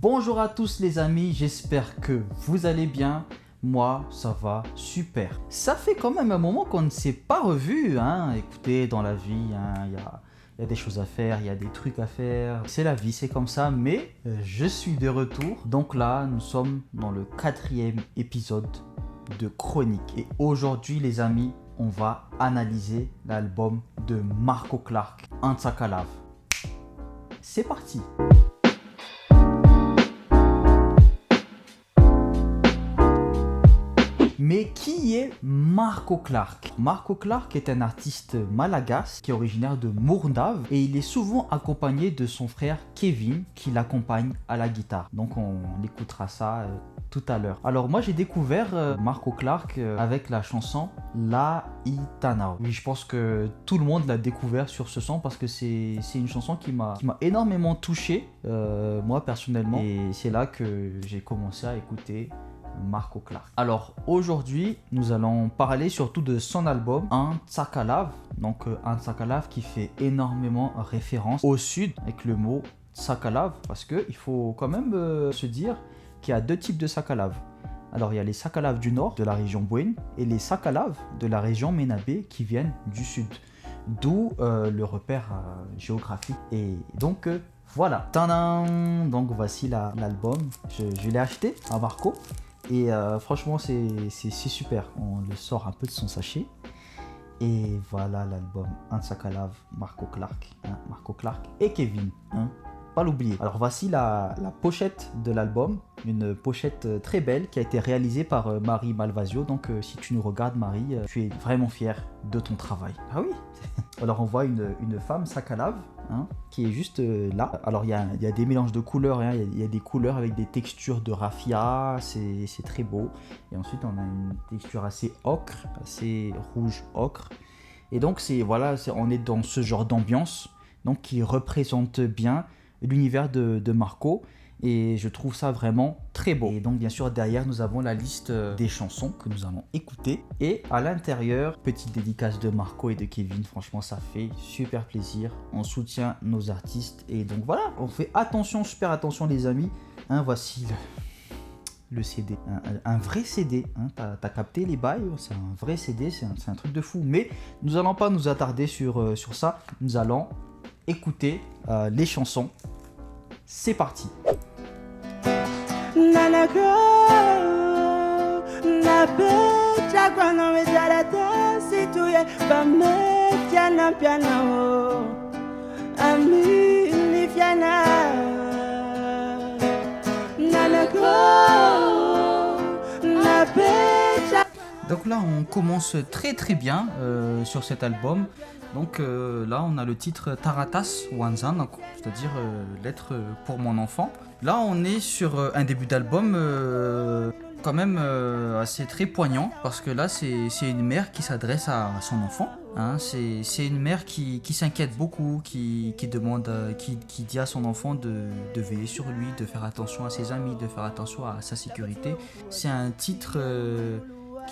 Bonjour à tous les amis, j'espère que vous allez bien. Moi, ça va super. Ça fait quand même un moment qu'on ne s'est pas revu. Écoutez, dans la vie, il y a des choses à faire, il y a des trucs à faire. C'est la vie, c'est comme ça, mais je suis de retour. Donc là, nous sommes dans le 4e épisode de Chronique. Et aujourd'hui, les amis, on va analyser l'album de Marco Clark, Antsakalav. C'est parti! Mais qui est Marco Clark? Marco Clark est un artiste malagasy qui est originaire de Mourndave et il est souvent accompagné de son frère Kevin qui l'accompagne à la guitare. Donc on écoutera ça tout à l'heure. Alors moi j'ai découvert Marco Clark avec la chanson La Itanao. Oui, je pense que tout le monde l'a découvert sur ce son parce que c'est une chanson qui m'a énormément touché, moi personnellement. Et c'est là que j'ai commencé à écouter Marco Clark. Alors aujourd'hui, nous allons parler surtout de son album Antsakalav. Donc Antsakalav qui fait énormément référence au sud avec le mot Sakalav parce qu'il faut quand même se dire qu'il y a deux types de Sakalav. Alors il y a les Sakalav du nord de la région Bouén et les Sakalav de la région Ménabé qui viennent du sud. D'où le repère géographique. Et donc voilà. Tadam! Donc voici l'album. Je l'ai acheté à Marco. Et franchement, c'est super. On le sort un peu de son sachet. Et voilà l'album Antsakalav, Marco Clark. Marco Clark et Kevin. Pas l'oublier. Alors voici la pochette de l'album. Une pochette très belle qui a été réalisée par Marie Malvasio. Donc si tu nous regardes Marie, tu es vraiment fière de ton travail. Ah oui. Alors on voit une femme Sakalav qui est juste là. Alors il y a des mélanges de couleurs. Il y a des couleurs avec des textures de raffia. C'est très beau. Et ensuite on a une texture assez ocre, assez rouge ocre. Et donc on est dans ce genre d'ambiance donc qui représente bien l'univers de Marco et je trouve ça vraiment très beau. Et donc bien sûr derrière nous avons la liste des chansons que nous allons écouter et à l'intérieur, petite dédicace de Marco et de Kevin, franchement ça fait super plaisir, on soutient nos artistes et donc voilà, on fait attention, super attention les amis, voici le CD, un vrai CD, t'as capté les bails, c'est un vrai CD, c'est un truc de fou, mais nous allons pas nous attarder sur ça, nous allons écouter les chansons. C'est parti. Donc là on commence très très bien sur cet album. Donc là on a le titre Taratas Wanzan, c'est-à-dire lettre pour mon enfant. Là on est sur un début d'album quand même assez très poignant parce que là c'est une mère qui s'adresse à son enfant. C'est une mère qui s'inquiète beaucoup, qui demande, qui dit à son enfant de veiller sur lui, de faire attention à ses amis, de faire attention à sa sécurité. C'est un titre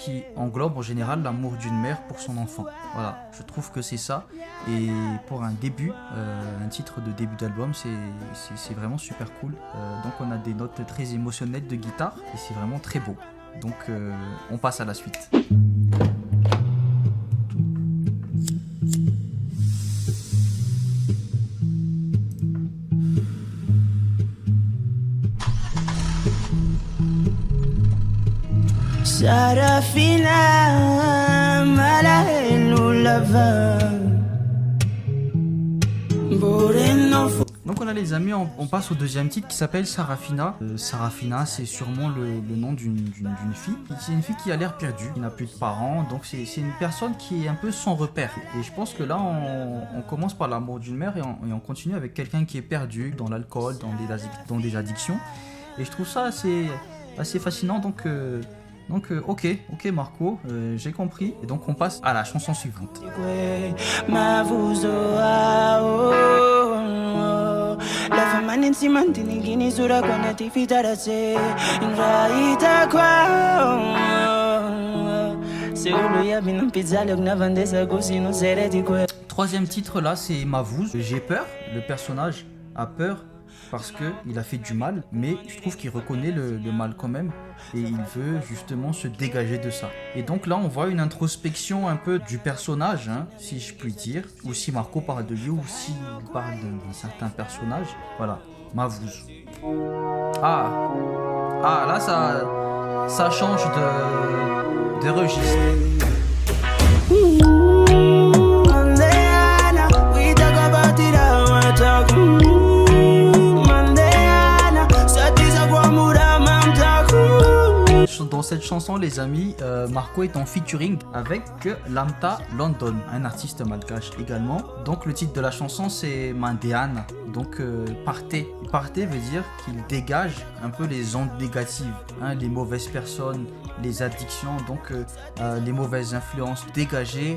qui englobe en général l'amour d'une mère pour son enfant. Voilà, je trouve que c'est ça. Et pour un début, un titre de début d'album, c'est vraiment super cool. Donc on a des notes très émotionnelles de guitare et c'est vraiment très beau. Donc on passe à la suite. Sarafina malahelu lava. Donc on a les amis, on passe au deuxième titre qui s'appelle Sarafina. Sarafina c'est sûrement le nom d'une fille. C'est une fille qui a l'air perdue, qui n'a plus de parents. Donc c'est une personne qui est un peu sans repère. Et je pense que là on commence par l'amour d'une mère et on continue avec quelqu'un qui est perdu dans l'alcool, dans des addictions. Et je trouve ça assez fascinant. Donc ok Marco, j'ai compris. Et donc on passe à la chanson suivante. Troisième titre là, c'est Mavouz. J'ai peur, le personnage a peur parce qu'il a fait du mal, mais je trouve qu'il reconnaît le mal quand même et il veut justement se dégager de ça. Et donc là on voit une introspection un peu du personnage, hein, si je puis dire, ou si Marco parle de lui ou s'il parle d'un certain personnage. Voilà, Mavuz. Là ça change de registre. Dans cette chanson, les amis, Marco est en featuring avec Lamta London, un artiste malgache également. Donc le titre de la chanson c'est Mandeana, donc partez. Partez veut dire qu'il dégage un peu les ondes négatives, hein, les mauvaises personnes, les addictions, donc les mauvaises influences. Dégagez,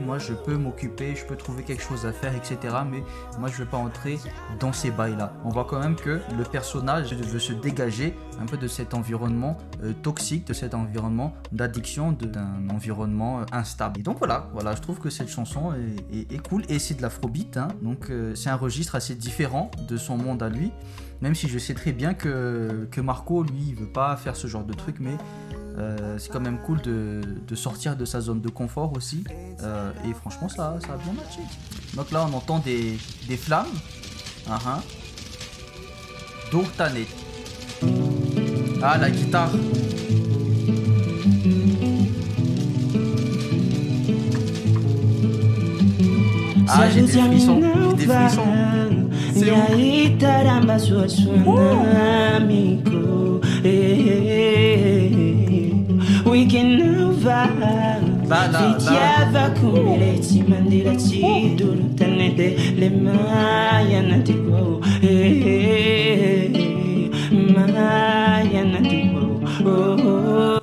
moi je peux m'occuper, je peux trouver quelque chose à faire, etc. Mais moi je veux pas entrer dans ces bails-là. On voit quand même que le personnage veut se dégager un peu de cet environnement toxique, de cet environnement d'addiction, d'un environnement instable. Et donc voilà, je trouve que cette chanson est cool et c'est de l'afrobeat, hein, donc c'est un registre assez différent de son monde à lui, même si je sais très bien que Marco, lui, il veut pas faire ce genre de truc, mais c'est quand même cool de sortir de sa zone de confort aussi, et franchement ça a bien matché. Donc là on entend des flammes, Dortanet. Ah, la guitare. Ah, j'ai des frissons. C'est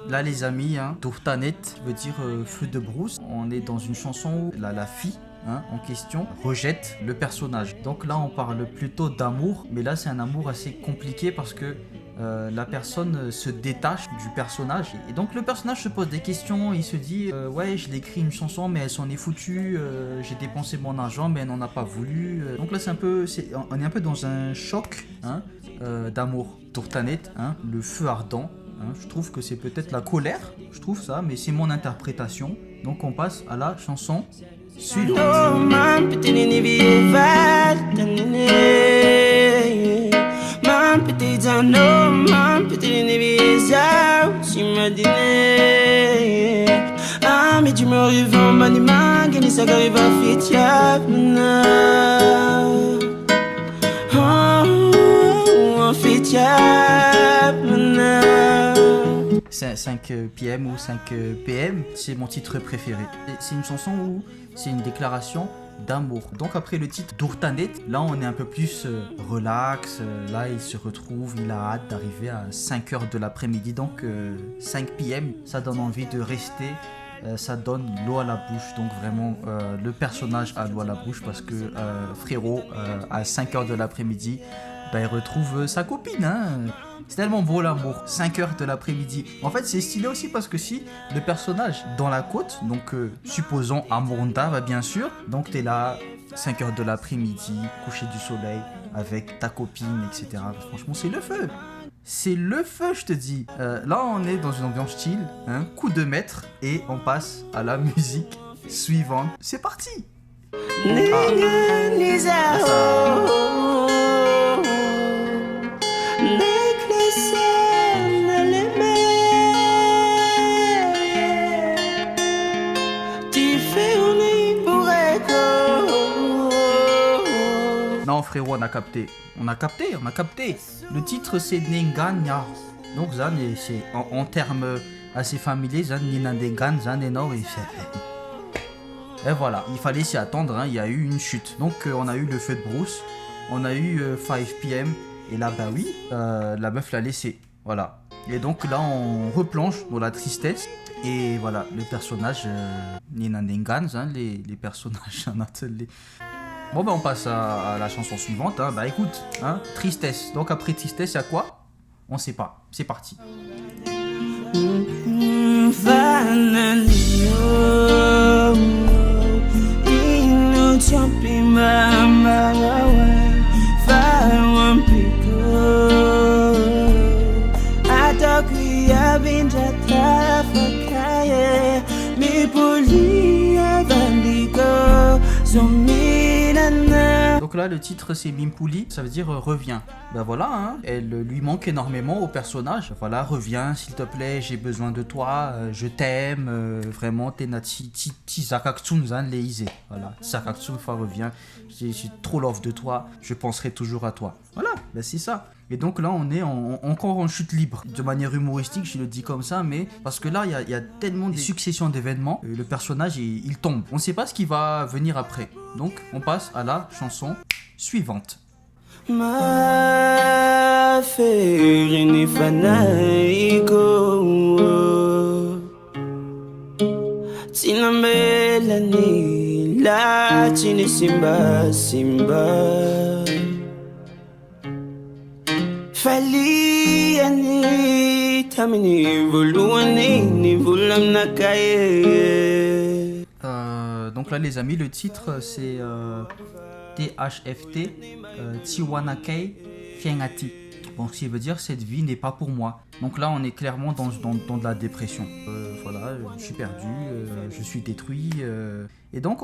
Là les amis, hein, Dortanet veut dire feu de brousse. On est dans une chanson où la fille, hein, en question rejette le personnage. Donc là on parle plutôt d'amour, mais là c'est un amour assez compliqué parce que la personne se détache du personnage et donc le personnage se pose des questions, il se dit ouais, je l'ai écrit une chanson mais elle s'en est foutue, j'ai dépensé mon argent mais elle n'en a pas voulu, donc là on est un peu dans un choc, hein, d'amour. Dortanet, hein, le feu ardent, hein, je trouve que c'est peut-être la colère, je trouve ça, mais c'est mon interprétation. Donc on passe à la chanson suivante. C'est 5 PM ou 5 PM, c'est mon titre préféré. C'est une chanson où c'est une déclaration d'amour. Donc après le titre Dortanet, là on est un peu plus relax, là il se retrouve, il a hâte d'arriver à 5h de l'après-midi, donc 5 PM, ça donne envie de rester, ça donne l'eau à la bouche, donc vraiment le personnage a l'eau à la bouche parce que frérot à 5h de l'après-midi, il retrouve sa copine, hein. C'est tellement beau l'amour, 5h de l'après-midi. En fait c'est stylé aussi parce que si le personnage dans la côte, donc supposons à Moronda, bah, bien sûr, donc t'es là 5h de l'après-midi, coucher du soleil avec ta copine, etc. Franchement c'est le feu. C'est le feu, je te dis. Là on est dans une ambiance chill, hein, coup de maître, et on passe à la musique suivante. C'est parti. Non frérot, on a capté. Le titre c'est Nenganya. Donc Zan, c'est en termes assez familiers, Zan Ninandengan, Zan Enor, et voilà, il fallait s'y attendre, hein, il y a eu une chute. Donc on a eu le feu de brousse, on a eu 5 PM, et là bah oui, la meuf l'a laissé. Voilà. Et donc là on replonge dans la tristesse. Et voilà, le personnage Ninandengan, hein, les personnages en atelier. Bon bah on passe à la chanson suivante, hein. Bah écoute, hein, tristesse. Donc après tristesse, il y a quoi? On sait pas. C'est parti. Donc là, le titre c'est Bimpuli, ça veut dire reviens. Ben voilà, hein, elle lui manque énormément au personnage. Voilà, reviens s'il te plaît, j'ai besoin de toi, je t'aime, vraiment, t'es nati zakaktsum zan leise. Voilà, zakaktsum fa reviens, j'ai trop love de toi, je penserai toujours à toi. Voilà, ben c'est ça. Et donc là, on est encore en chute libre. De manière humoristique, je le dis comme ça, mais parce que là, il y a tellement de successions d'événements, le personnage, il tombe. On ne sait pas ce qui va venir après. Donc, on passe à la chanson suivante. Ma ferini fanaiko Tinambelani la chini simba simba Faliani tamini voluani ni volam nakaye. Donc là les amis, le titre c'est THFT Tiwanakei Fiengati. Bon, ce qui veut dire cette vie n'est pas pour moi. Donc là on est clairement dans de la dépression. Voilà, je suis perdu, je suis détruit. Et donc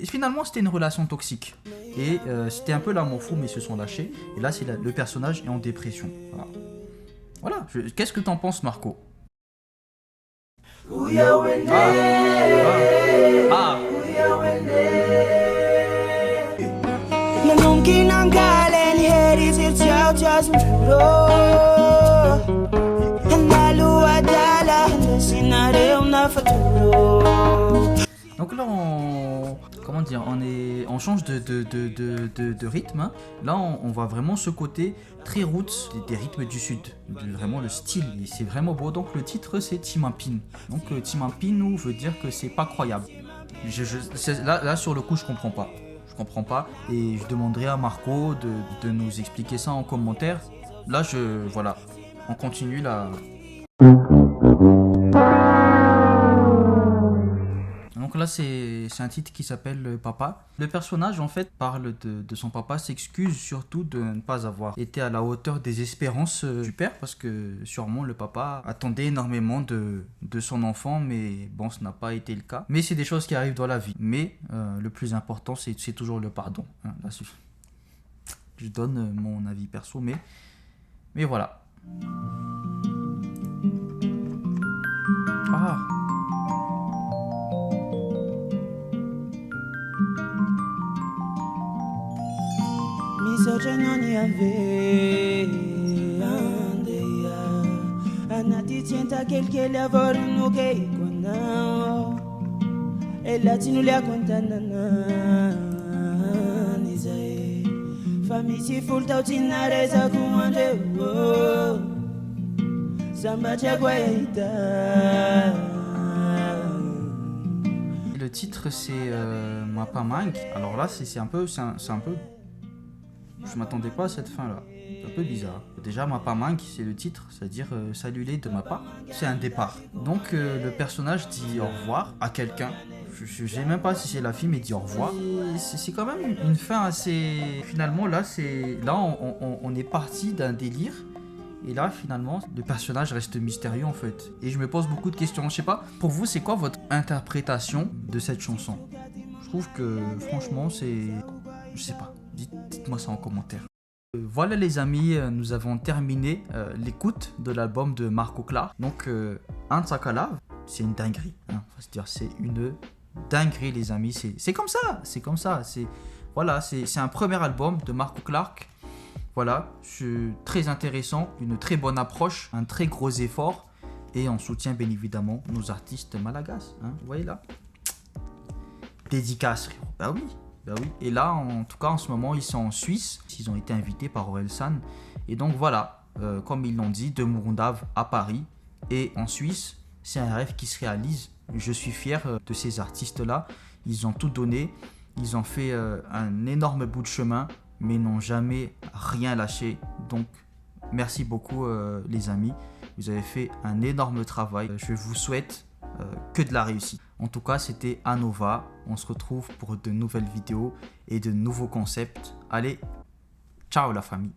finalement c'était une relation toxique. Et c'était un peu l'amour fou mais ils se sont lâchés. Et là c'est le personnage est en dépression. Voilà. Qu'est-ce que t'en penses Marco? Donc là comment dire, on change de rythme, hein. Là on voit vraiment ce côté très roots des rythmes du sud, vraiment le style, et c'est vraiment beau. Donc le titre c'est Timampin. Donc Timampin veut dire que c'est pas croyable. Là sur le coup je comprends pas. Et je demanderai à Marco de nous expliquer ça en commentaire. Là voilà, on continue là. Donc là c'est un titre qui s'appelle Papa. Le personnage en fait parle de son papa, s'excuse surtout de ne pas avoir été à la hauteur des espérances du père, parce que sûrement le papa attendait énormément de son enfant, mais bon, ce n'a pas été le cas. Mais c'est des choses qui arrivent dans la vie. Mais le plus important c'est toujours le pardon, hein. Là, je donne mon avis perso, mais voilà. Ah. Misogyny ave andeya anatitienta kelke lavoro nuke ikona elati lia kontanana nizae famisi fulta utinareza kuande samba chagwaita. Le titre c'est Mapa Mank. Alors là c'est un peu je m'attendais pas à cette fin là, c'est un peu bizarre. Déjà Mapa Mank c'est le titre, c'est-à-dire saluer de ma part, c'est un départ. Donc le personnage dit au revoir à quelqu'un, je sais même pas si c'est la fille mais dit au revoir. C'est quand même une fin assez... Finalement là on est parti d'un délire. Et là, finalement, le personnage reste mystérieux en fait. Et je me pose beaucoup de questions. Je sais pas, pour vous, c'est quoi votre interprétation de cette chanson? Je trouve que, franchement, c'est... Je sais pas. Dites-moi ça en commentaire. Voilà les amis, nous avons terminé l'écoute de l'album de Marco Clark. Donc, Un Sakalav, c'est une dinguerie. Hein. Faut se dire, c'est une dinguerie les amis. C'est comme ça. Voilà, c'est un premier album de Marco Clark. Voilà, c'est très intéressant, une très bonne approche, un très gros effort, et on soutient bien évidemment nos artistes malagasy, hein, vous voyez là. Dédicace, bah oui. Et là, en tout cas, en ce moment, ils sont en Suisse, ils ont été invités par Orelsan, et donc voilà, comme ils l'ont dit, de Mourundav à Paris et en Suisse, c'est un rêve qui se réalise. Je suis fier de ces artistes-là, ils ont tout donné, ils ont fait un énorme bout de chemin, mais n'ont jamais rien lâché. Donc, merci beaucoup les amis. Vous avez fait un énorme travail. Je vous souhaite que de la réussite. En tout cas, c'était Anova. On se retrouve pour de nouvelles vidéos et de nouveaux concepts. Allez, ciao la famille.